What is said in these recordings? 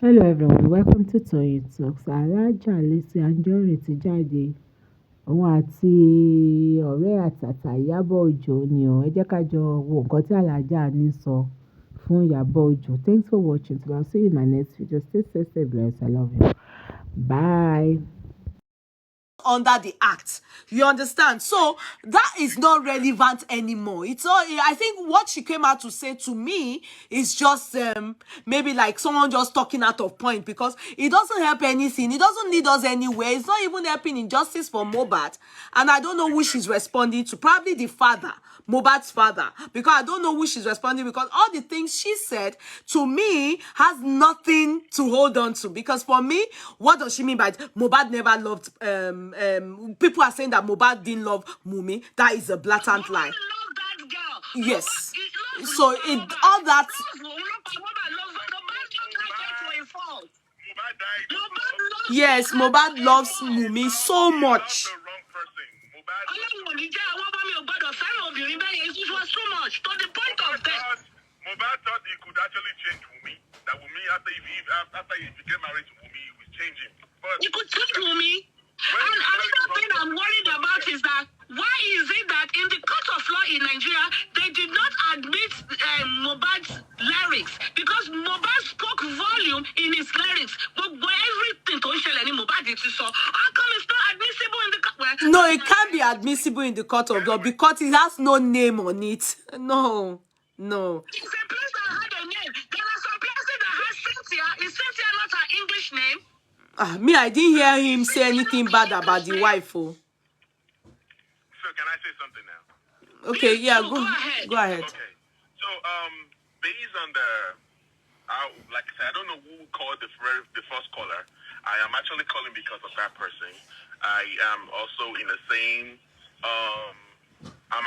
Hello everyone, welcome to Toyeen Talks. Aláàjà Lizzy Anjorin ti jáde. Òun àti ọ̀rẹ́ àtàtà Ìyábọ̀ Òjó ni o. Ẹ jẹ́ ká jọ wo nǹkan tí Aláàjà ní sọ fún Ìyábọ̀ Òjó. Thanks for watching. Till I'll see you in my next video. Stay safe, stay blessed. I love you. Bye. Under the act, you understand? So that is not relevant anymore. It's all, I think what she came out to say to me is just maybe like someone just talking out of point, because it doesn't help anything. It doesn't lead us anywhere. It's not even helping injustice for Mohbad. And I don't know who she's responding to. Probably the father, Mohbad's father, because I don't know who she's responding, because all the things she said to me has nothing to hold on to. Because for me, what does she mean by Mohbad never loved people are saying that Mohbad didn't love Wunmi? That is a blatant lie. That girl. Yes. So all that. Yes, Mohbad loves Wunmi so much. It was too much to the point of death. Mohbad thought he could actually change Wunmi. That Wunmi, after he became married to Wunmi, he would change him. But he could change Wunmi. And another thing I'm worried about is that why is it that in the court of law in Nigeria, they did not admit Mohbad's lyrics? Because Mohbad spoke volume in his lyrics. But everything to Mohbad did so. How come it's not admissible in the court? Well, no, it can't be admissible in the court of law because it has no name on it. No, no. It's a place that had a name. There are some places that has Cynthia. Is Cynthia not her English name? Me, I didn't hear him say anything bad about the wife. Oh. So can I say something now? Okay, yeah, go ahead. Go ahead. Okay. So, based on the, like I said, I don't know who called the first caller. I am actually calling because of that person. I am also in the same, I'm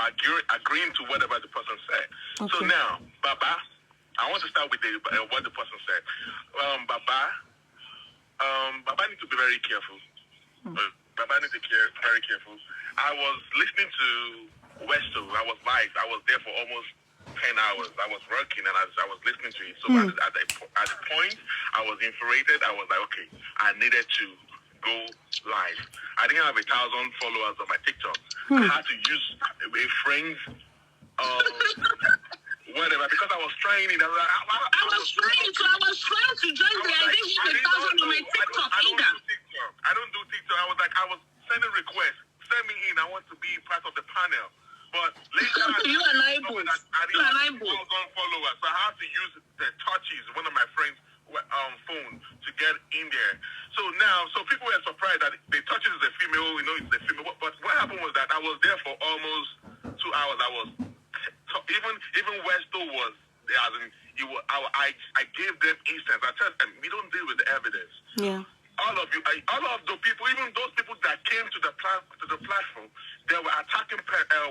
agreeing to whatever the person said. Okay. So now, Baba, I want to start with what the person said. Baba needs to be very careful. Baba needs to be very careful. I was listening to Westo. I was live. I was there for almost 10 hours. I was working and I was listening to it. So at the point, I was infuriated. I was like, okay, I needed to go live. I didn't have 1,000 followers on my TikTok. I had to use a friend's whatever, because I was trying it. I was trying to join the I didn't have 1,000 on my TikTok either. I don't do TikTok. I was sending requests. Send me in. I want to be part of the panel. But later, you and I both. I didn't have 1,000 followers, so I had to use the touches, one of my friends' phone, to get in there. So now, people were surprised that the touches is a female. You know, it's a female. But what happened was that I was there for almost 2 hours. I was even Westo was there. I gave them instance. I told them we don't deal with the evidence. Yeah. All of the people, even those people that came to the platform, they were attacking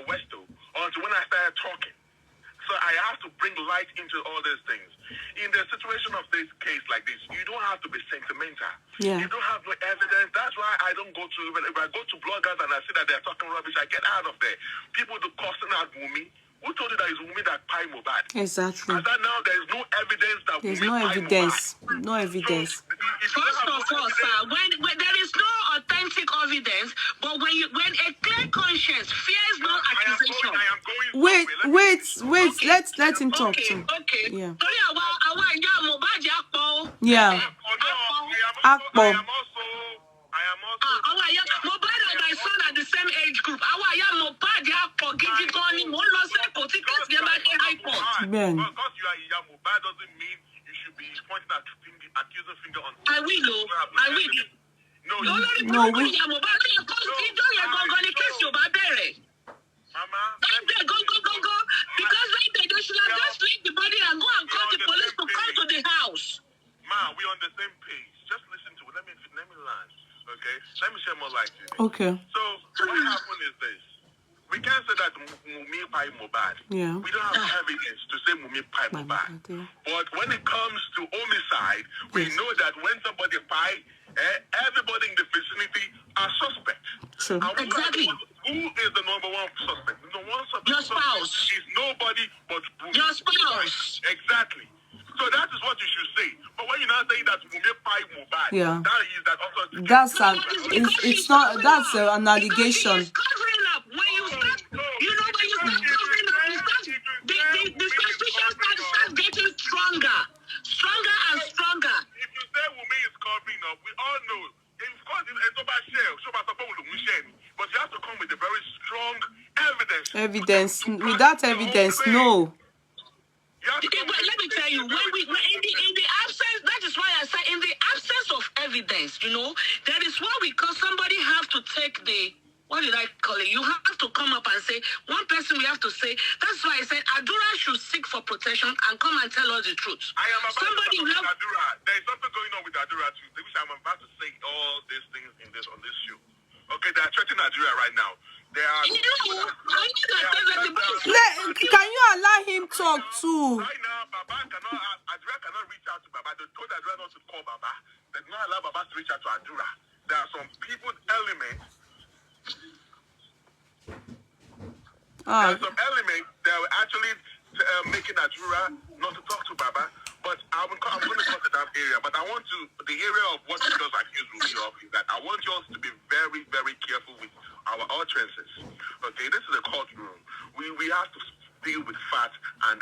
Westo until when I started talking. So I have to bring light into all these things. In the situation of this case like this, you don't have to be sentimental. Yeah. You don't have no evidence. That's why I don't go to, if I go to bloggers and I see that they're talking rubbish, I get out of there. People do cussing out Wunmi. Who told you that it's Wunmi that pie Mohbad? Exactly. As that now, there's no evidence that there's Wunmi no evidence. No evidence. So, first of all, sir, when there is no authentic evidence, but when a clear conscience fears no accusation. Wait. Okay. Let him talk too. Okay. Yeah. Yeah. Akpo. I am also. Mohbad and my son are the same age group. Mohbad gidi gan ni mo lọ sẹ́kọ̀ọ́ tí kò sí ẹ máa dé high court. Ben. Because you are young, Mohbad doesn't mean you should be pointing at accusing finger on. I will. No. We. Mohbad ló yẹ kó ìjọ yẹn gangan ni kéèsì ò bá bẹ̀rẹ̀. Mama. Go. Because they should have just leave the body and go and call the police to come to the house. Ma, we're on the same page. Just listen to it. Let me learn. Okay? Let me share more light to you. Okay. So, what happened is this. We can't say that Wunmi pie Mohbad. Yeah. We don't have evidence to say Wunmi pie Mohbad. Yeah. But when it comes to homicide, we know that when somebody pie, everybody in the vicinity are suspects. True. Exactly. Who is the number one suspect? The one suspect. Your spouse. Is nobody but Wunmi. Your spouse. Exactly. So that is what you should say. But when you're not saying that Wunmi fight Mohbad, Yeah. that is that also. That's it's not, that's an allegation. Because she is covering up. When you start, you know, when you start covering up, you start, the suspicion starts getting stronger and stronger. If you say Wunmi is covering up, we all know. Of course, it's about share. But you have to come with a very strong evidence. Without evidence, no. Okay, but let me tell you, when in the absence, that is why I say in the absence of evidence, you know, that is what we call somebody have to take the, what did I call it? You have to come up and say, one person we have to say, that's why I said Adura should seek for protection and come and tell us the truth. I am about somebody to talk about Adura. There is something going on with Adura too, which I'm about to say all these things on this show. Okay, they are threatening Adura right now. They are. Can you allow him talk too? Right now, Adura cannot reach out to Baba. They told Adura not to call Baba. They did not allow Baba to reach out to Adura. There are some people, elements. There are some elements that were actually making Adura not to talk to Baba. But I'm going to talk to that area. But I want to, the area of what you just accused me of is that I want you all to be very, very careful with our utterances. Okay, this is a courtroom. We have to deal with facts and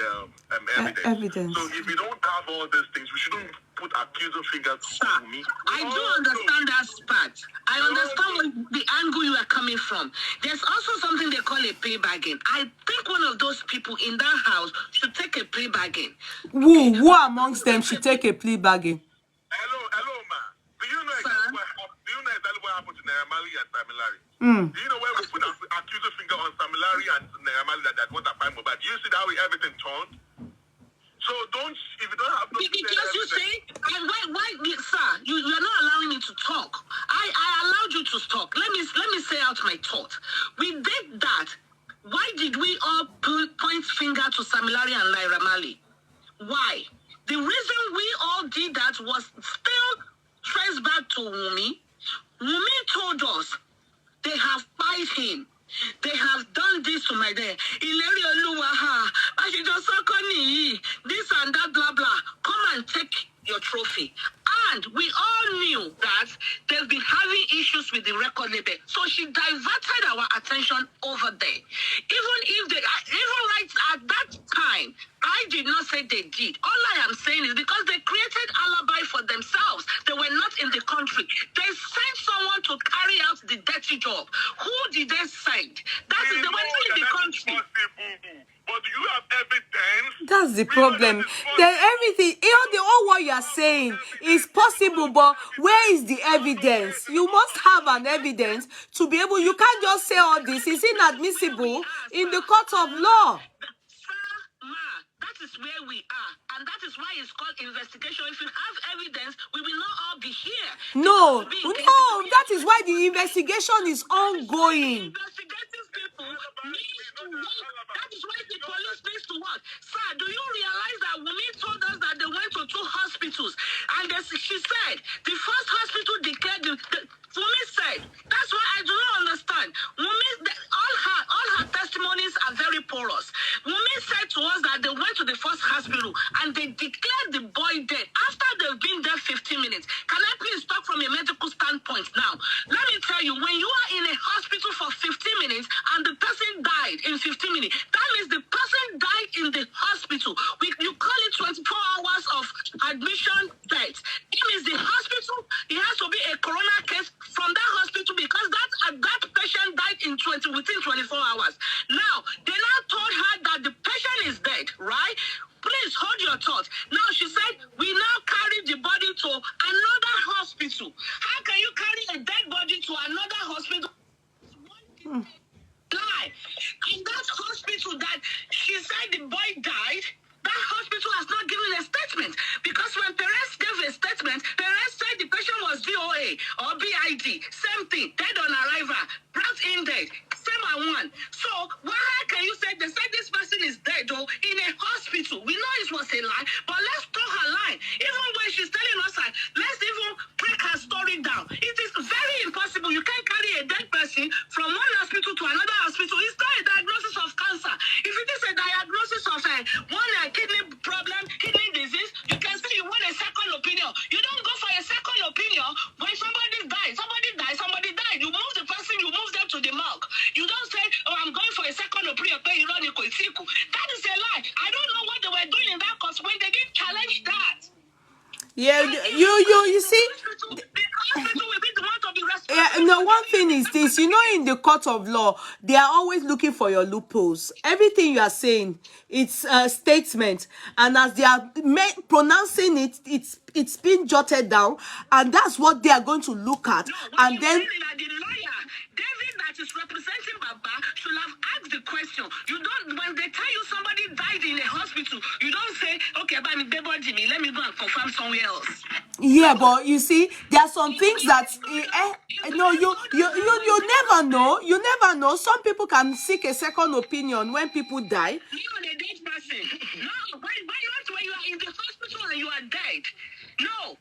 evidence. So if you don't have all these things, we shouldn't put accusing fingers on me. I do understand that part. I understand the angle you are coming from. There's also something they call a plea bargain. I think one of those people in that house should take a plea bargain. Who amongst them should take a plea bargain? Hello, ma. Do you know exactly what happened to Naramali and Samilari? Do you know where we put accusing finger on Samilari and Naramali that want to find Mohbad? Do you see how everything turned? So if you don't have no because you say, and why, sir, you're not allowing me to talk. I allowed you to talk. Let me say out my thought. We did that. Why did we all point finger to Samilari and Naira Marley? Why? The reason we all did that was still traced back to Wunmi. Wunmi told us they have fight him. They have done this to my dad. This and that, blah, blah. Come and take your trophy. And we all knew that they've been having issues with the record label. So she diverted our attention over there. Even right at that time, I did not say they did. All I am saying is because they created alibi for themselves. They were not in the country. They sent someone to carry out the dirty job. Who did they send? That is, they were not in the country. But do you have evidence? That's the problem. Then everything, all what you are saying is possible, but where is the evidence? You must have an evidence to be able. You can't just say all this. It's inadmissible in the court of law. That is where we are, and that is why it's called investigation. If you have evidence, we will not all be here. No, that is why the investigation is ongoing. Investigative people need to work. That is why the police needs to work. Sir, do you realize that Wunmi told us that they went to 2 hospitals, and she said the first hospital declared Wunmi said, that's why I do not understand. Wunmi, all her testimonies are very porous. Wunmi said to us that they went to the first hospital and they declared the boy dead after they've been there 15 minutes. Can I please talk from a medical standpoint now? Let me tell you, when you are in a hospital for 15 minutes and the person died in 15 minutes, that means the person died in the hospital. You call it 24 hours of admission death. It means the hospital, it has to be a corona case from that hospital because that patient died within 24 hours. Now, they now told her that the patient is dead, right? Please hold your thoughts. Now she said, we now carry the body to another hospital. How can you carry a dead body to another hospital? Die. In that hospital that she said the boy died, that hospital has not given a statement. Because when Perez gave a statement, Perez said the patient was DOA or BID. Same thing, dead on arrival, brought in dead. Same one. So why can you say they said this person is dead though in a hospital? We know it was a lie, but let's talk her lie. Even when she's telling us that, let's even break her story down. It is very impossible. You can't carry a dead person from one hospital to another hospital. It's not a diagnosis of cancer. If it is a diagnosis of one kidney problem, kidney disease, You see. The hospital will be the one to be responsible. Yeah, no, one thing is this, in the court of law, they are always looking for your loopholes. Everything you are saying, it's a statement, and as they are pronouncing it, it's been jotted down, and that's what they are going to look at. No, And then the lawyer, David, that is representing Baba, should have asked the question. You don't, when they tell you somebody died in a hospital, you don't say, okay, but Jimmy, let me go and confirm somewhere else. yeah, but you see, there are some things that no, you never know. You never know. Some people can seek a second opinion when people die. You're a dead person. No, why not when you are in the hospital and you are dead? No.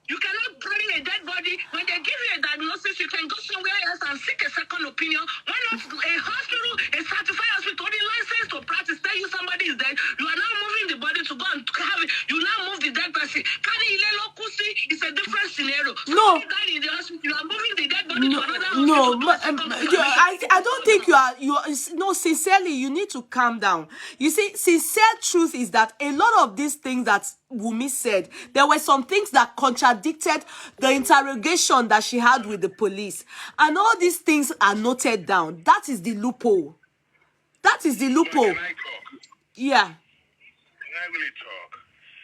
You cannot carry a dead body. When they give you a diagnosis, you can go somewhere else and seek a second opinion. Why not a hospital, a certified hospital, the license to practice, tell you somebody is dead. You are now moving the body to go and have it. You now move the dead person. It's a different scenario. No. Somebody died in the hospital. You are moving the dead body to another No, hospital. I don't think you are. No, sincerely, you need to calm down. You see, sincere truth is that a lot of these things that Wunmi said, there were some things that contradicted the interrogation that she had with the police, and all these things are noted down. That is the loophole. That is the loophole. Can I talk? Yeah. Can I really talk?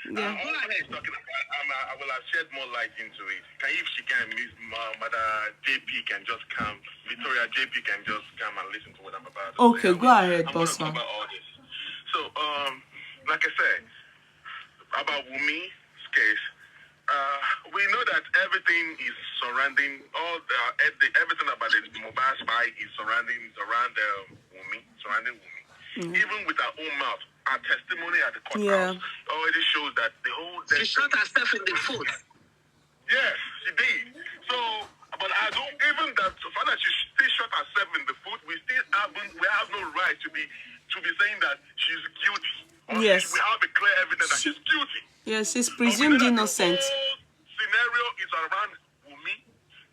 Yeah. All she's talking about, I will have shed more light into it. If she can, Miss Mother JP can just come, Victoria JP can just come and listen to what I'm about to say. Okay, go ahead, boss man. About all this. So, like I said, about Wunmi's case, we know that everything is surrounding everything about the mobile spy is surrounding Wunmi. Even with her own mouth, her testimony at the courthouse already shows that the whole. She shot herself in the foot. Yes, she did. So, but I don't even that. So far that she still shot herself in the foot, we have no right to be saying that she's guilty. Yes. We have a clear evidence that she's guilty. Yes, she's presumed innocent. The whole scenario is around Wunmi.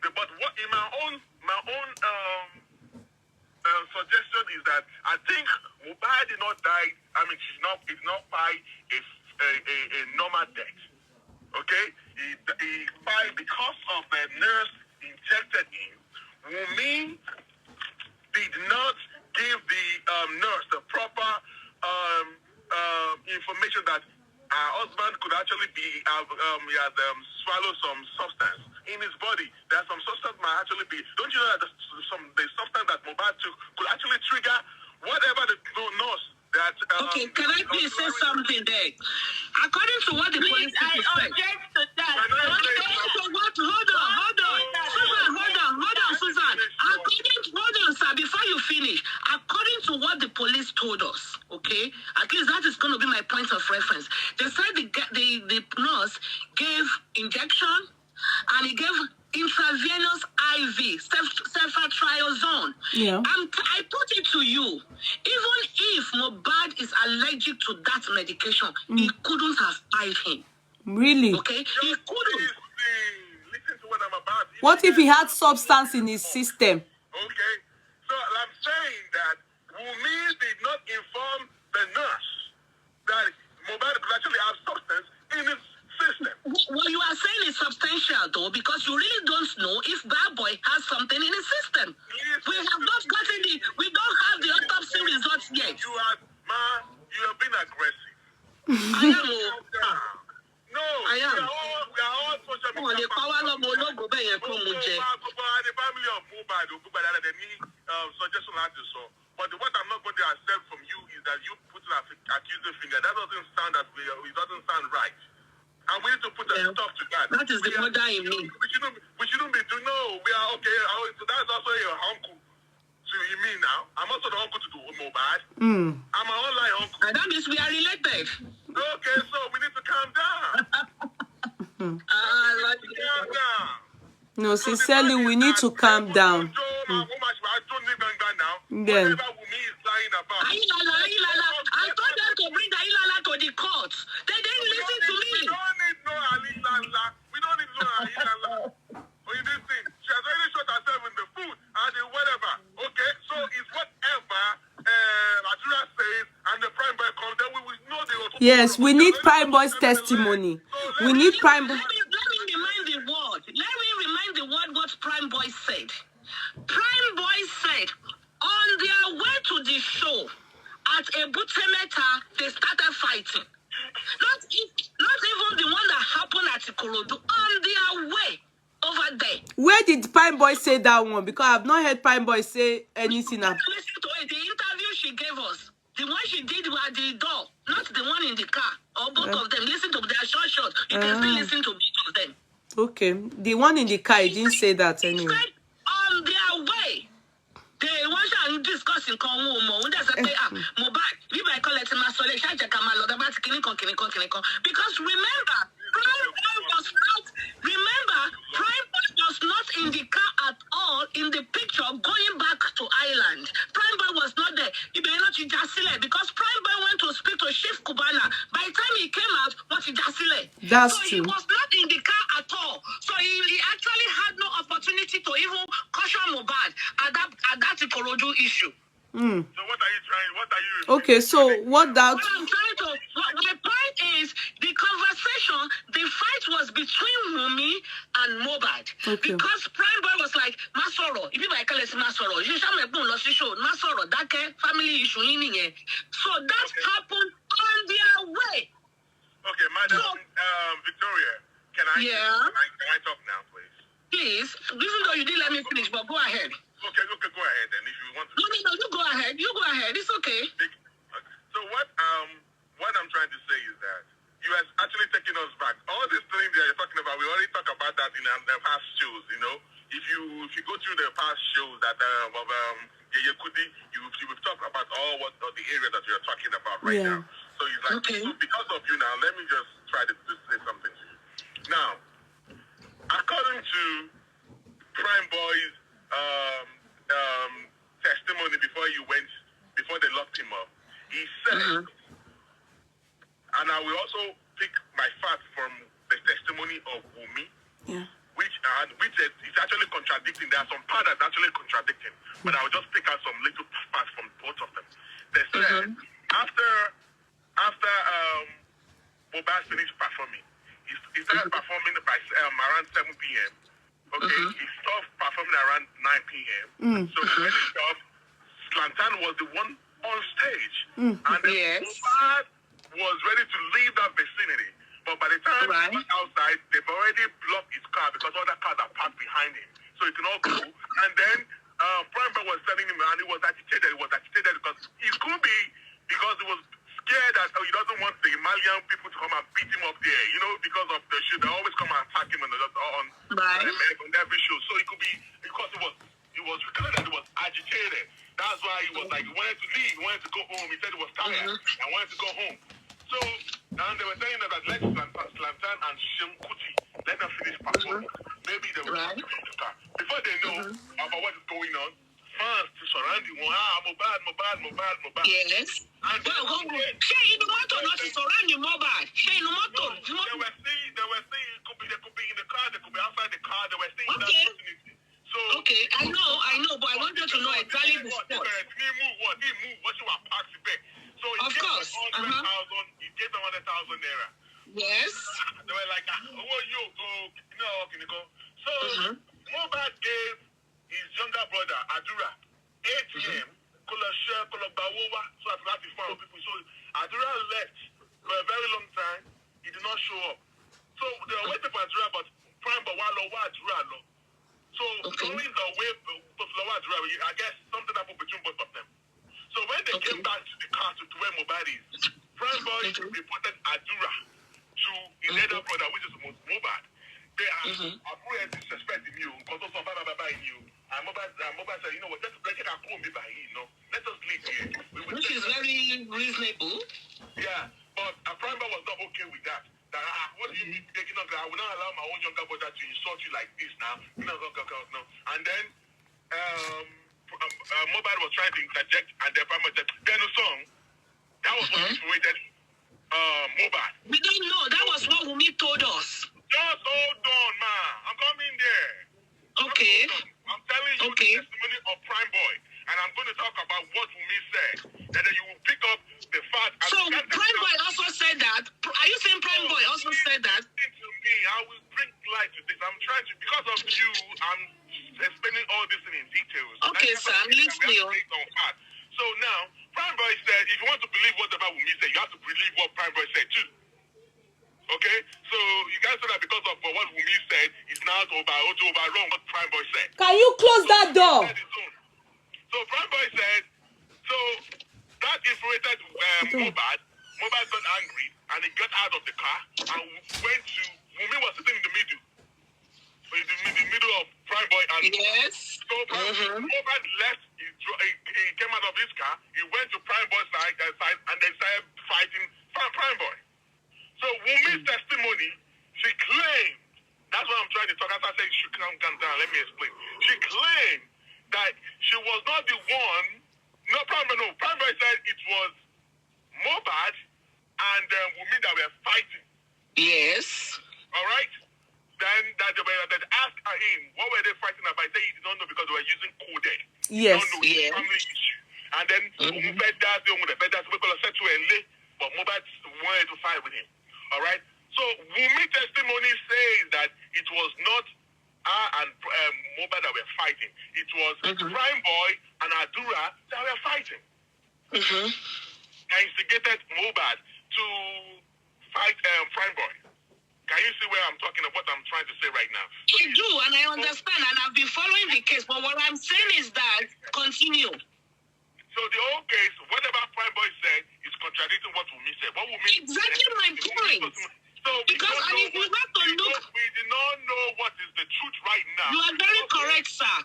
But what in my own suggestion is that I think Mohbad did not die. I mean, did not die a normal death. Okay, he died because of the nurse injected him. Wunmi did not give the nurse the proper information that her husband could actually be he had swallowed some substance in his body. There's some substance might actually be. Don't you know that the substance that Mohbad took could actually trigger whatever the nurse that. Okay, can I please say something there? According to what the police said. I object to that. Hold on, Susan. Hold on, sir. Before you finish, according to what the police told us, okay, at least that is going to be my point of reference. They said the nurse gave injection and he gave intravenous IV, ceftriaxone. Yeah. I put it to you, even if Mohbad is allergic to that medication, he couldn't have died him. Really? Okay? He couldn't. Listen to what I'm about. What if he had substance in his system? Okay. So I'm saying that Wunmi did not inform the nurse that Mohbad could actually have substance in his system. Well, you are saying it's substantial, though, because you really don't know if that boy has something in his system. We have not gotten we don't have the autopsy results yet. You have been aggressive. I am. No, I am. We are all social media. The family of Mohbad, they need suggestion like this. But what I'm not going to accept from you is that you put an accusing finger. That doesn't sound it doesn't sound right. And we need to put a stop to that. That is the mother in me. We shouldn't be doing. No, we are okay. So that's also your uncle. To me now. I'm also the uncle to Mohbad. I'm an online uncle. And that means we are related. Okay, so we need to calm down. Calm down. No, sincerely, we need to calm down. Then. I told them to bring the Ilala to the court. They didn't listen to me. We don't need no Ilala. We don't need no Ilala. Or you didn't think. She has already shot herself in the foot and the whatever. Okay, so it's whatever Adura says and the prime boy comes, then we will know the. Yes, we need prime boy's testimony. We need prime boy. on their way over there. Where did Prime Boy say that one? Because I've not heard Prime Boy say anything. Listen to it. The interview she gave us, the one she did at the door, not the one in the car, or both of them. Listen to their short. You can still listen to both of them. Okay, the one in the car, he didn't say that anyway. On their way. They want to discuss in Congo. Because remember, Prime Boy was not in the car at all in the picture going back to Ireland. Prime Boy was not there. Because Prime Boy went to speak to Chief Kubana. By the time he came out, what he Jasile? That's so true. He was not in the car at all. So he actually had no opportunity to even caution Mohbad at that Ikorodu issue. Mm. So what are you trying? What are you? Okay, so what that? What I'm trying to. My point is the conversation. The fight was between Wunmi and Mohbad. Okay. Because Prime Boy was like Masoro. If you like call it Masoro, you shall make one lost show. Masoro. That family issue in. So that happened on their way. Okay, Madam Victoria, can I talk now, please? Please, even though you didn't let me finish, but go ahead. Okay, go ahead then. If you want to. No, you go ahead. You go ahead. It's okay. So what I'm trying to say is that you are actually taking us back. All these things that you're talking about, we already talked about that in the past shows. You know, if you go through the past shows that of Yekudi, we've talked about all the area that you're talking about right now. So it's like, so because of you now, let me just try to say something to you. Now, according to Prime Boy's testimony before they locked him up, he said, and I will also pick my facts from the testimony of Wunmi, which is actually contradicting. There are some parts that's actually contradicting, but I will just pick out some little parts from both of them. They said after Mohbad finished performing, he started performing by around 7 p.m. Okay, he stopped performing around 9 p.m. So when he stopped, Slantan was the one on stage, and Mohbad was ready to leave that vicinity. But by the time he went outside, they've already blocked his car because other cars are parked behind him, so he can all go. And then Prime Boy was telling him, and he was agitated. Because he could be because he was scared that he doesn't want the Malian people to come and beat him up there, you know, because of the show. They always come and attack him on every show. So it could be because he was because he was agitated. That's why he was like, he wanted to leave, he wanted to go home. He said he was tired and wanted to go home. So, and they were saying that let Slantan and Shemkuti let them finish performing. Maybe they will have to finish the car. Before they know about what is going on, fans to surround you. Mohbad. Yes. And Say in the motor, not to surround you, Mohbad. Say in the motor. They were saying they could be in the car, they could be outside the car. They were saying that opportunity. So I know, but I wanted to know exactly the spot. He moved. What you were parked back. So of course. He gave them 100,000 naira. Yes. They were like, So Mohbad gave his younger brother Adura 8 p.m. So people. So Adura left for a very long time. He did not show up. So they were waiting for Adura, but Prime Boy Adura. So going the way of Adura, I guess something happened between both of them. So when they came back to the car to where Mohbad is, Prime Boy reported Adura to his elder brother, which is Mohbad. They are suspecting you, because of in you. And Mohbad said, you know what, let's get our call me by let us leave here. Which is very reasonable. Yeah, but Prime Boy was not okay with that. What do you mean taking up? I will not allow my own younger brother to insult you like this now. No. And then Mohbad was trying to interject, and then Prime Boy said, song. That was what inspired Mohbad. We don't know. That was what Wunmi told us. Just hold on, man. I'm coming there. Okay. I'm telling you the testimony of Prime Boy, and I'm going to talk about what Wunmi said. And then you will pick up the fact. So Prime Boy also said that. Are you saying Prime Boy also said that? To me, I will bring light to this. I'm trying to, because of you, I'm explaining all this in details. Okay, sir, I'm listening. So now, Prime Boy said, if you want to believe whatever Wunmi said, you have to believe what Prime Boy said too. Okay? So you guys say that because of what Wunmi out to overrun what Prime Boy said. Can you close that door? So Prime Boy said, so that infuriated Mohbad. Mohbad got angry and he got out of the car and went to, Wunmi was sitting in the middle. In the middle of Prime Boy and yes. So Mohbad left, he came out of his car, he went to Prime Boy's side and they started fighting Prime Boy. So Wunmi's testimony, she claimed, that's what I'm trying to talk. As I said, she calm down, let me explain. She claimed that she was not the one, Prime Boy said it was Mohbad and Wunmi that were fighting. Yes. All right? Then that they asked him, what were they fighting about? He said he did not know because they were using code. Yes. He don't know family issue. And then Mohbad does because said to Enle, but Mohbad wanted to fight with him. All right? So Wunmi testimony says that it was not her and Mohbad that were fighting. It was Prime Boy and Adura that were fighting. They instigated Mohbad to fight Prime Boy. Can you see where I'm talking about what I'm trying to say right now? I do, and I understand, and I've been following the case, but what I'm saying is that, continue. So the whole case, whatever Prime Boy said, is contradicting what Wunmi said. What Wunmi Exactly said, my point. So Because, and if you have to look... We do not know what is the truth right now. You are very correct, sir.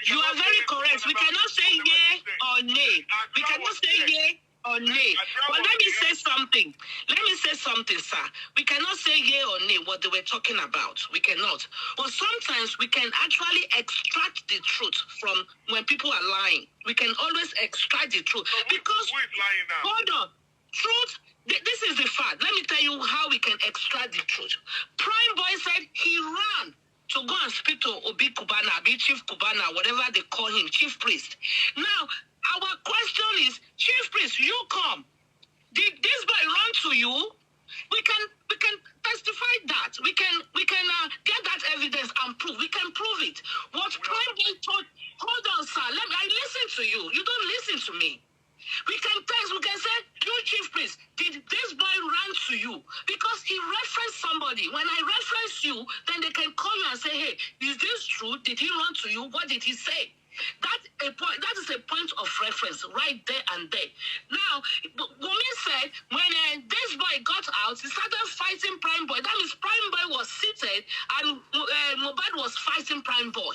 You are very correct. We cannot say yay or nay. We cannot say yay or nay. But let me say something. Let me say something, sir. We cannot say yay or nay what they were talking about. We cannot. But sometimes we can actually extract the truth from when people are lying. We can always extract the truth. So Because, who is lying now? hold on. Truth, this is the fact. Let me tell you how we can extract the truth. Prime Boy said he ran to go and speak to Obi Kubana, Abi Chief Kubana, whatever they call him, Chief Priest. Now, our question is, Chief Priest, you come. Did this boy run to you? We can testify that. We can get that evidence and prove. We can prove it. What Prime Boy told, hold on, sir. I listen to you. You don't listen to me. We can text, we can say, you Chief Priest, did this boy run to you? Because he referenced somebody. When I reference you, then they can call you and say, hey, is this true? Did he run to you? What did he say? That is a point of reference right there and there. Now, Wunmi said when this boy got out, he started fighting Prime Boy. That means Prime Boy was seated and Mohbad was fighting Prime Boy.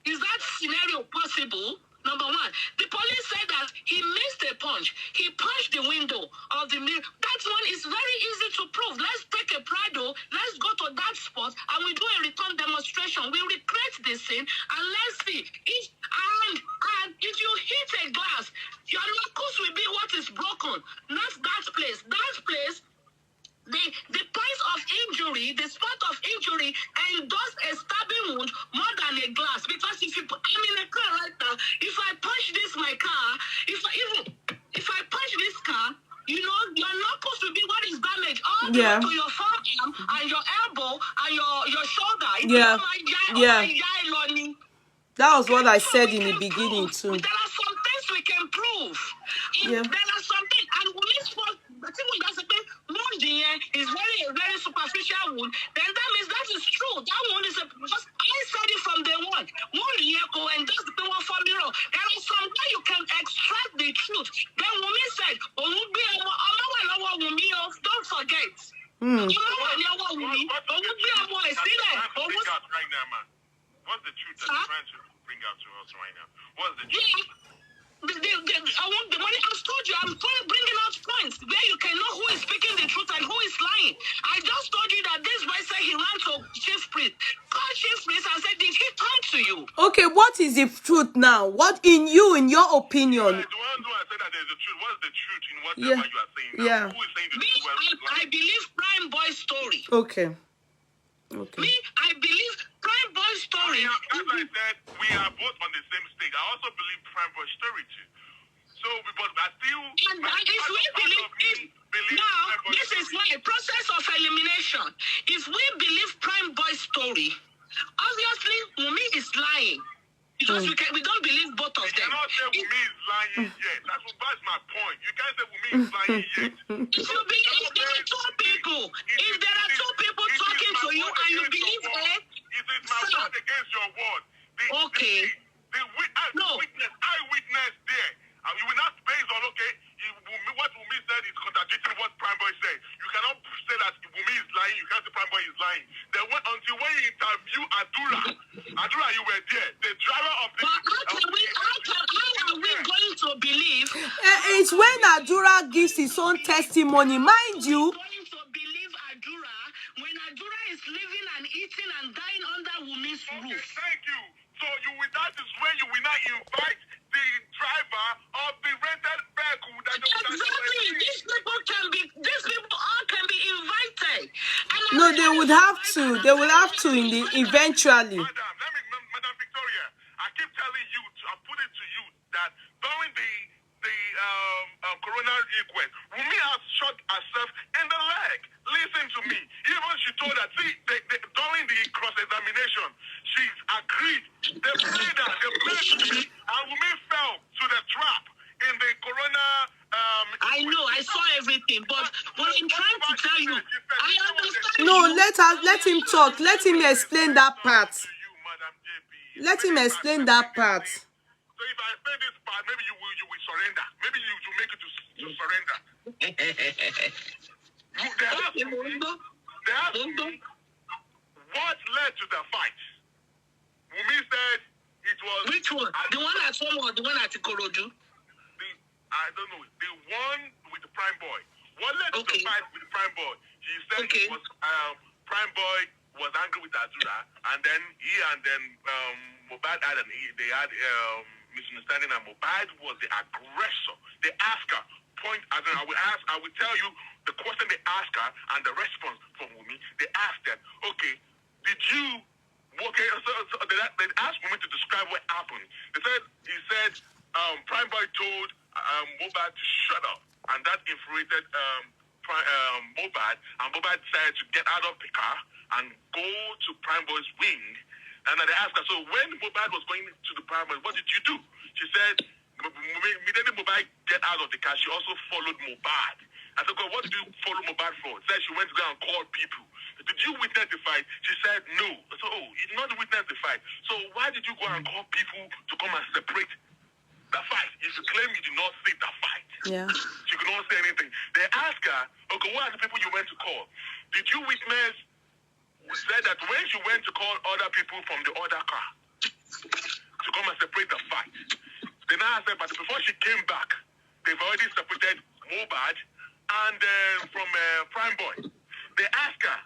Is that scenario possible? Number one, the police said that he missed a punch. He punched the window of the mirror. That one is very easy to prove. Let's take a Prado, let's go to that spot, and we do a return demonstration. We recreate the scene, and let's see. And if you hit a glass, your knuckles will be what is broken, not that place. That place, the point of injury, the spot of injury, endorsed a stabbing wound more than a glass. Because I'm in a car right now. If I punch my car, if I punch this car, you know, your knuckles will be what is damaged all the way to your forearm and your elbow and your shoulder. That was what I said in the beginning too. There are some things we can prove. There are some things, and when it's wound is a very superficial wound, then that means that is true. That wound is because I said it from day one. Wound go and that's the one for me. There are some way you can extract the truth. Then Wunmi said, don't forget. What's the truth that you're trying to bring out to us right now? What's the truth? The money I told you, I'm bringing out points where you can know who is speaking the truth and who is lying. I just told you that this boy said he ran to Chief Priest. Call Chief Priest and said, did he come to you? Okay, what is the truth now? What in your opinion? The one who I said that there's a truth. What's the truth in whatever you are saying now? Who is saying the truth? I believe Prime Boy's story. Okay. I believe Prime Boy's story. As I said, we are both on the same stage. I also believe Prime Boy's story too. So, but I feel... And if we believe... Now, this is why, process of elimination. If we believe Prime Boy's story, obviously, Wunmi is lying. Because we don't believe both of them. You cannot say Wunmi is lying yet. That's my point. You can't say Wunmi is lying yet. If you believe there are two people, if there are two people talking to you and you believe her, Okay. Eyewitness there. You will not base on, what Wunmi said is contradicting what Prime Boy said. You cannot say that Wunmi is lying. You can't say Prime Boy is lying. Then until when you interview Adura, you were there. The driver of the... But how are we going to believe? It's when Adura gives his own testimony. Mind you, going to believe Adura when Adura is living and eating and dying under Wunmi's roof. Thank you. So that is when you will not invite the driver of the rented vehicle. Exactly. These people all can be invited. No, they would have to. They will have to eventually. Madam Victoria, I keep telling you, I put it to you that during the corona inquest, Wunmi has shot herself in the leg. Listen to me. Even she told that, during the cross-examination, she's agreed. They played her, and Wunmi fell to the trap in the corona... I know, I saw everything, but what I'm trying to tell you, I understand. No, let him talk. Let him explain that part. Let him explain that part. So if I say this part, maybe you will surrender. Maybe you will make it to surrender. They asked me what led to the fight. Wunmi said it was... Which one? The one at home or the one at Ikorodu? I don't know. The one with the Prime Boy. What led to the fight with the Prime Boy? He said it was Prime Boy was angry with Adura, and then he and Mohbad had they had misunderstanding, and Mohbad was the aggressor. They asked her point. As in, I will tell you the question they asked her and the response from Wunmi. They asked them, did you? So they asked Wunmi to describe what happened. He said Prime Boy told Mohbad to shut up, and that infuriated Mohbad, and Mohbad decided to get out of the car and go to Prime Boy's wing. And then they asked her, so when Mohbad was going to the Prime Boy, what did you do? She said, immediately Mohbad get out of the car, she also followed Mohbad. I said, what did you follow Mohbad for? She said she went to go and call people. Did you witness the fight? She said, no. So, you did not witness the fight. So why did you go and call people to come and separate the fight? If you claim you did not see the fight, she could not say anything. They asked her, what are the people you went to call? Did you witness? Said that when she went to call other people from the other car to come and separate the fight, they now said, but before she came back, they've already separated Mohbad and from Prime Boy. They asked her,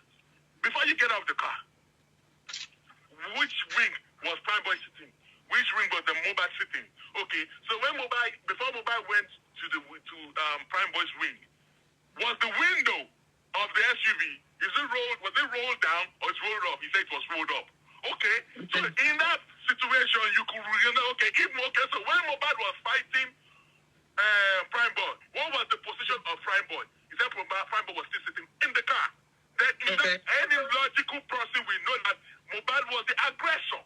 before you get out of the car, which wing was Prime Boy sitting? Which wing was the Mohbad sitting? So when before Mohbad went to Prime Boy's wing, was the window of the SUV, was it rolled down or it's rolled up? He said it was rolled up. So in that situation, you could remember, so when Mohbad was fighting Prime Boy, what was the position of Prime Boy? He said Prime Boy was still sitting in the car. Then any logical person will know that Mohbad was the aggressor.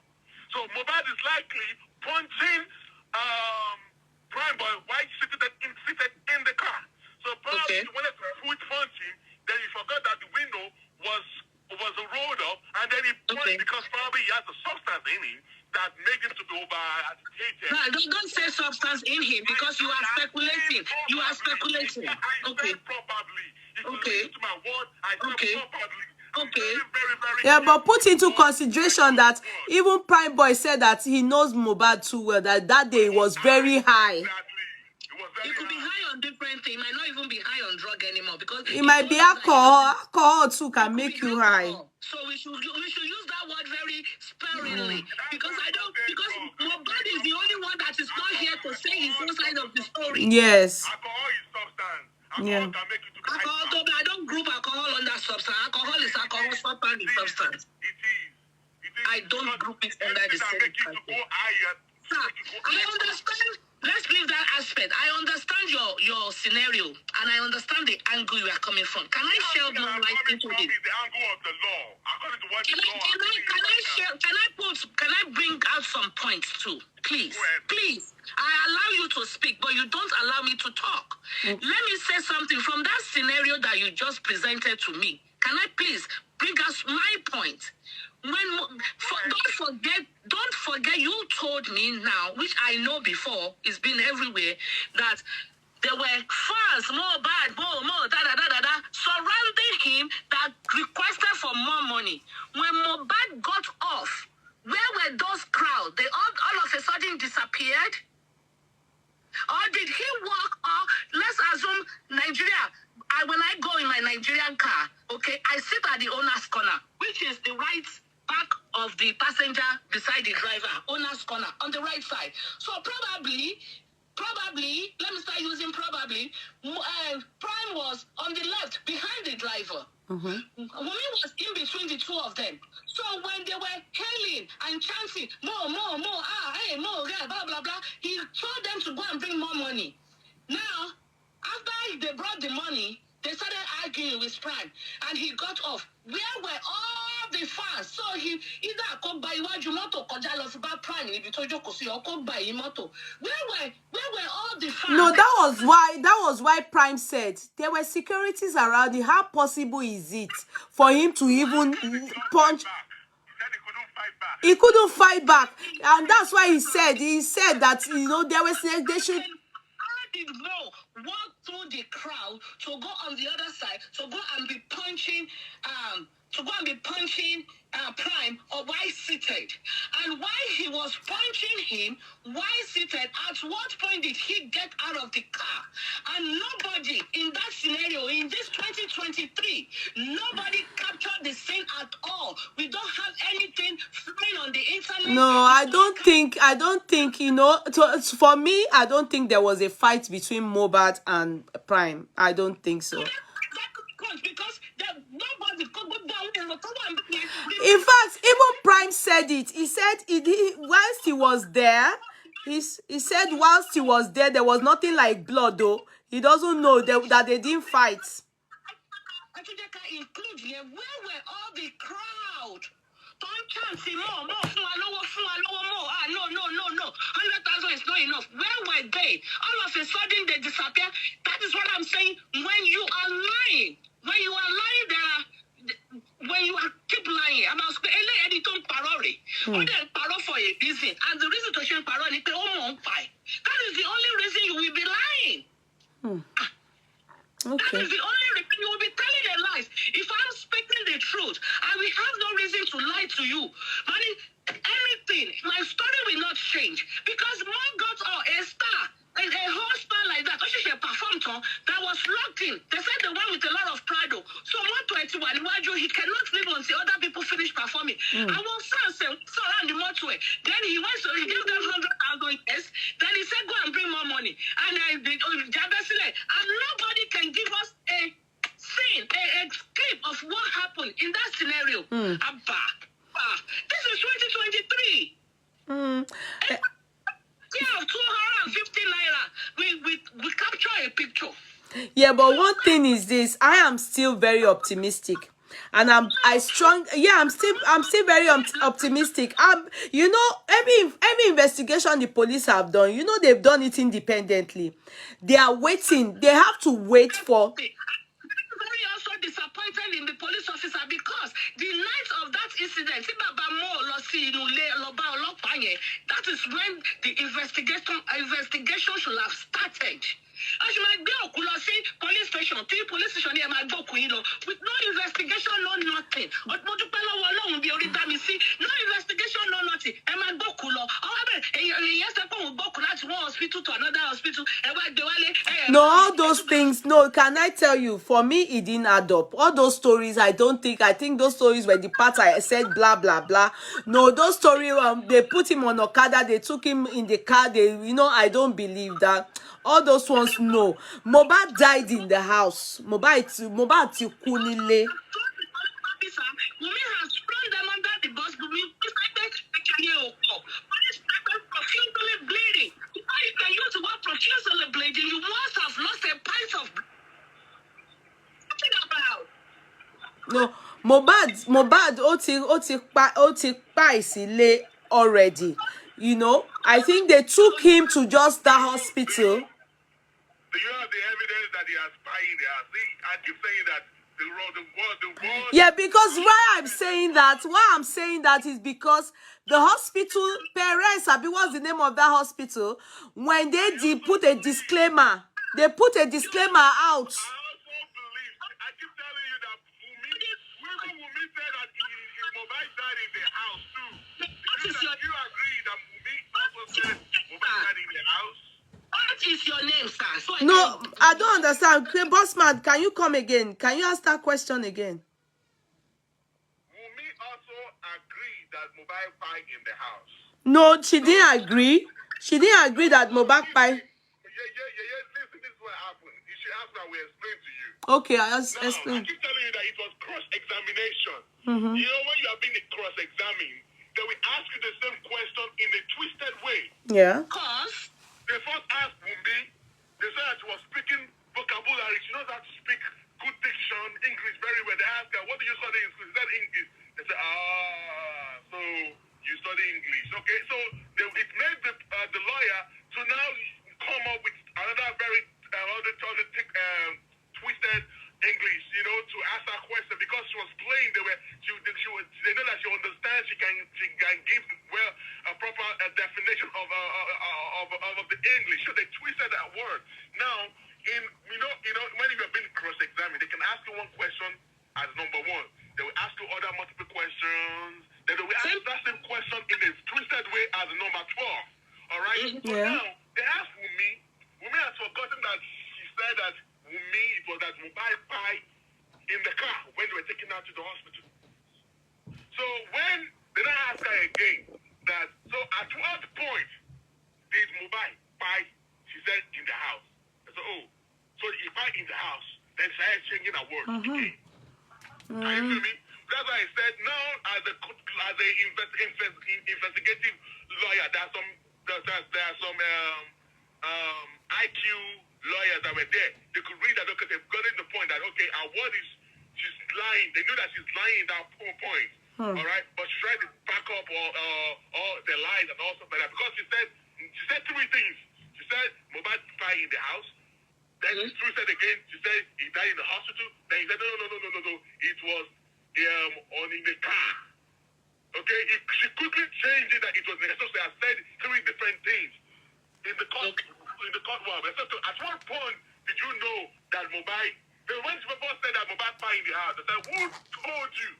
So Mohbad is likely punching Prime Boy while seated in the car. So probably he wanted to punch him, then he forgot that the window was rolled up, and then he punched because probably he has a substance in him that made him to be overheated. No, don't say substance in him because you are speculating. You are speculating. I said probably. If you listen to my word, I said probably. Yeah, but put into consideration that even Prime Boy said that he knows Mohbad too well, that day was very high. It could be high on different things. It might not even be high on drug anymore because it might be alcohol. Alcohol too can make you high. So we should use that word very sparingly because Mohbad is the only one that is not here to say his own side of the story. Yes. Alcohol is substance. Alcohol can make you to alcohol, I don't group alcohol under substance. Alcohol is alcohol, substance is substance. It is. I don't group it under the same category. Sir, I understand. Let's leave that aspect. I understand your scenario, and I understand the angle you are coming from. Can I share more light into this? The angle of the law. According to what Can I bring out some points too? Please. I allow you to speak, but you don't allow me to talk. Let me say something from that scenario that you just presented to me. Can I please bring us my point? Don't forget, you told me now, which I know before, it's been everywhere, that there were fans, more bad, more, surrounding him that requested for more money. When Mohbad got off, where were those crowds? They all of a sudden disappeared? Or did he walk? Or let's assume Nigeria. When I go in my Nigerian car, okay, I sit at the owner's corner, which is the right back of the passenger beside the driver, owner's corner, on the right side. So probably, let me start using probably, Prime was on the left, behind the driver. Wunmi was in between the two of them. So when they were hailing and chanting, more, more, yeah, blah, blah, blah, he told them to go and bring more money. Now, after they brought the money, they started arguing with Prime, and he got off. Where were all the fans? So he either come by iwájú mọ́tò kọjá lọ sí bá Prime níbi tó jókòó sí, or come by mọ́tò. Where were all the fans? No, that was why Prime said there were securities around it. How possible is it for him to even punch? He couldn't fight back, and that's why he said that, you know, there was they should. Did Mo walk through the crowd to go on the other side to go and be punching Prime, or why seated? And while he was punching him, why seated, at what point did he get out of the car? And nobody in that scenario, in this 2023, nobody captured the scene at all. We don't have anything flying on the internet. No, I don't think, you know, for me, I don't think there was a fight between Mohbad and Prime. I don't think so. Because nobody could go down. In fact, even Prime said it. He said whilst he was there, he said whilst he was there, there was nothing like blood, though. He doesn't know that they didn't fight. Where were all the crowd? Don't chance more. No. 100,000 is not enough. Where were they? All of a sudden they disappear. That is what I'm saying. When you are lying, when you are keep lying, I'm asking anything parody. Or they parody for a reason, and the reason to change parody, that is the only reason you will be lying. Okay. That is the only reason you will be telling a lie. If I'm speaking the truth, I will have no reason to lie to you. Anything, my story will not change. Because Mom got a star, a whole star like that, she performed that was locked in. They said the one with a lot of pride. So 121, he cannot live until other people finish performing. I want Sansa around the motorway. Then he went, so he gave them 100,000 yes. Then he said, go and bring more money. And nobody can give us a scene, a clip of what happened in that scenario. I'm back. This is 2023. Yeah, 250 naira. We capture a picture. Yeah, but one thing is this: I am still very optimistic, and I'm still very optimistic. You know, every investigation the police have done, you know, they've done it independently. They are waiting. They have to wait for. Very also disappointed in the police officer, because the night of that incident, that is when the investigation should have started. As you might go, police station, here, my book, with no investigation, no nothing. No investigation, no nothing. And my book, one hospital to another hospital. No, all those things. No, can I tell you? For me, it didn't add up. All those stories, I think those stories were the part I said blah blah blah. No, those stories. They put him on Okada. They took him in the car. I don't believe that. All those ones, no. Mohbad died in the house. Mohbad ti kú nílé. Wunmi has thrown them under the bus. Profusely bleeding. Why you can use the word profusely bleeding? You must have lost a pint of blood. No, Mohbad ó ti pa ìsílé already. You know, I think they took him to just that hospital. Do you have the evidence that he has spying there? See, I keep saying that word. Yeah, because why I'm saying that is because the hospital, Perez, what's the name of that hospital? When they put a disclaimer, out. I also believe, I keep telling you that Wunmi said that his mobile died in the house too. Do you agree that Wunmi also said mobile died in the house? What is your name, sir? So No, I don't understand. Okay, Bossman, can you come again? Can you ask that question again? Wunmi also agreed that mobile died in the house. No, she didn't agree. She didn't agree that mobile pie. Yeah. Listen, this is what happened. You should ask me, I will explain to you. Okay, I'll explain. I keep telling you that it was cross-examination. Mm-hmm. You know, when you are being cross-examined, they will ask you the same question in a twisted way. Yeah. Cause They first asked Wunmi, they said that she was speaking vocabulary. She knows how to speak good diction, English very well. They asked her, what do you study in school? She said English. They said, so you study English. Okay, so it made the lawyer to now come up with another very twisted English, you know, to ask her question because she was playing. They know that she understands. She can give a proper definition of the English. So they twisted that word. Now, you know, when you are being cross-examined, they can ask you one question as number one. They will ask you other multiple questions. Then they will ask that same question in a twisted way as number 12. All right. So now they asked Wunmi. Wunmi has forgotten that she said that Wunmi, it was that mobile pie in the car when they were taking her to the hospital. So when they now ask her again that, so at what point did mobile pie, she said, in the house? I said, oh, so if I in the house, then she started changing her words again. Are you feel me? That's why I said now as a investigative lawyer, there are some IQ lawyers that were there. They could read that, okay, they've gotten the point that, okay, our word is, she's lying. They knew that she's lying at that point. All right? But she tried to back up all the lies and all stuff like that. Because she said three things. She said, mobile pie in the house. Then she said again, she said he died in the hospital. Then he said, no. It was in the car. Okay? She quickly changed it that it was in the car. So she has said three different things in the court. In the court world. So at what point did you know that mobile? When people said that mobile pie in the house, they said, who told you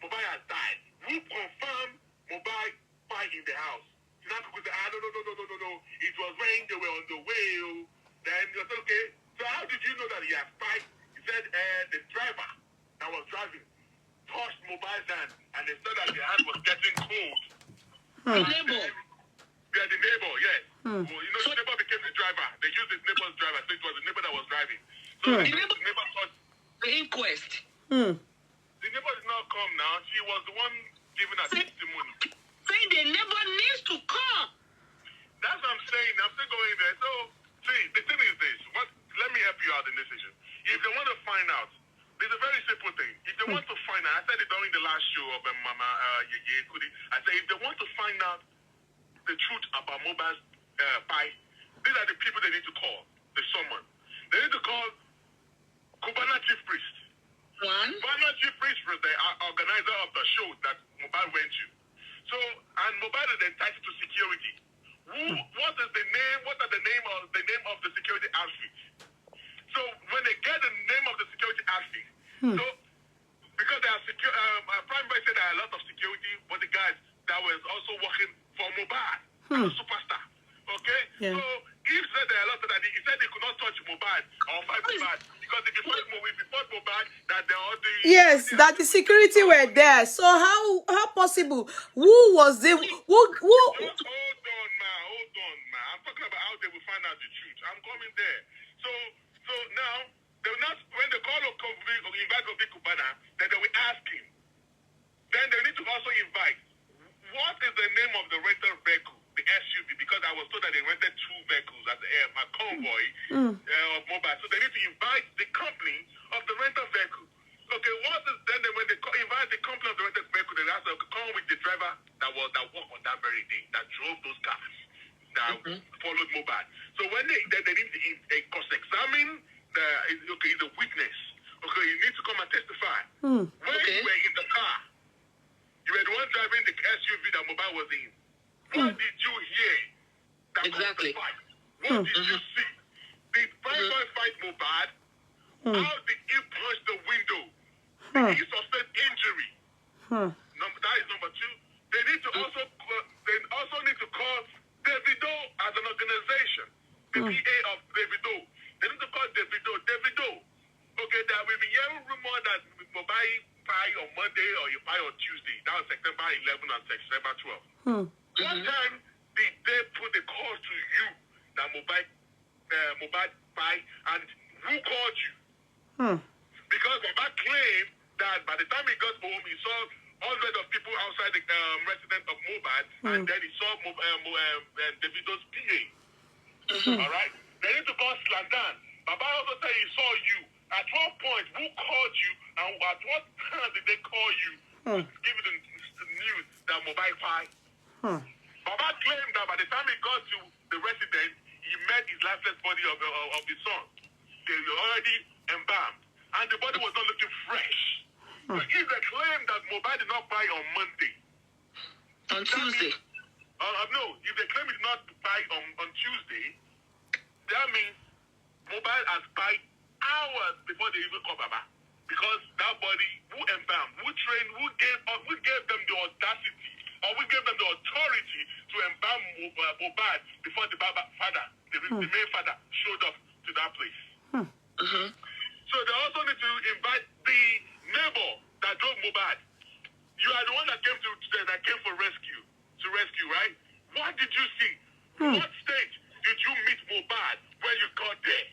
mobile has died? Who confirmed mobile pie in the house? You know, people say, no. It was when they were on the way. Then they said, okay. So how did you know that he has died? He said the driver that was driving touched mobile hand, and they said that the hand was getting cold. the neighbor. Yeah, the neighbor, yes. Well, you know, the neighbor became the driver. They used his neighbor's driver, so it was the neighbor that was driving. So the neighbor thought The inquest. the neighbor did not come now. She was the one giving her testimony. Say the neighbor needs to come. That's what I'm saying. I'm still going there. So, see, the thing is this. Let me help you out in this issue. If they want to find out, there's a very simple thing. If they want to find out, I said it during the last show of Mama Yeye Kudi. I said if they want to find out the truth about mobile pie, these are the people they need to call. The someone. They need to call Cubana Chief Priest. One. Cubana Chief Priest was the organizer of the show that Mobile went to. So, and Mobile is entitled to security. What is the name? What are the name of the security outfit? So when they get the name of the security outfit, so because they are secure, Prime Boy said there are a lot of security bodyguards that was also working for Mobile, a superstar. Okay, so if said there are a lot of that, he said they could not touch Mobile or fight Mobile because if you fight Mobile, that they all the that the security were there. So how possible? Who was the who? Hold on, man. I'm talking about how they will find out the truth. I'm coming there. So now they will not when they call invite Obi Kubana, then they will ask him. Then they need to also invite. What is the name of the rental vehicle, the SUV? Because I was told that they rented two vehicles as a convoy of Mobile. So they need to invite the company of the rental vehicle. Okay, what is then when they invite the company of the rental vehicle, they have to come with the driver that worked on that very day, that drove those cars, that followed Mobile. So when they need to cross-examine the witness Okay, you need to come and testify. Hmm. When you were in the car, you were the one driving the SUV that Mobile was in. What did you hear? That Exactly. Fight? What did you see? Did fight Mobile? How did he punch the window? Did he sustain injury? That is number two. They need to also need to call Davido as an organization. The PA of Davido. They need to call Davido. Okay, that we be hearing rumor that Mobile pie on Monday or you pie on Tuesday. That was September 11 and September 12. What time did they put the call to you that Mobile pie, and who called you? Because Mobile claimed that by the time he got home, he saw hundreds of people outside the residence of Mobile, and then he saw Davido's PA. All right? They need to call Slandan. Baba also said he saw you. At what point, who called you, and at what time did they call you to give you the news that Mobile pie? Baba claimed that by the time he got to the residence, he met his lifeless body of his son. They were already embalmed, and the body was not looking fresh. So if they claim that Mobile did not buy on Monday, On Tuesday. no, if they claim it did not buy on Tuesday, that means Mobile has buy hours before they even call Baba. Because that body, who embalmed, who trained, who gave them the audacity, or who gave them the authority to embalm Mobile before the father, the main father, showed up to that place. So they also need to invite the neighbor that drove Mobile. You are the one that came for rescue, right? What did you see? What stage did you meet Mobile when you got there?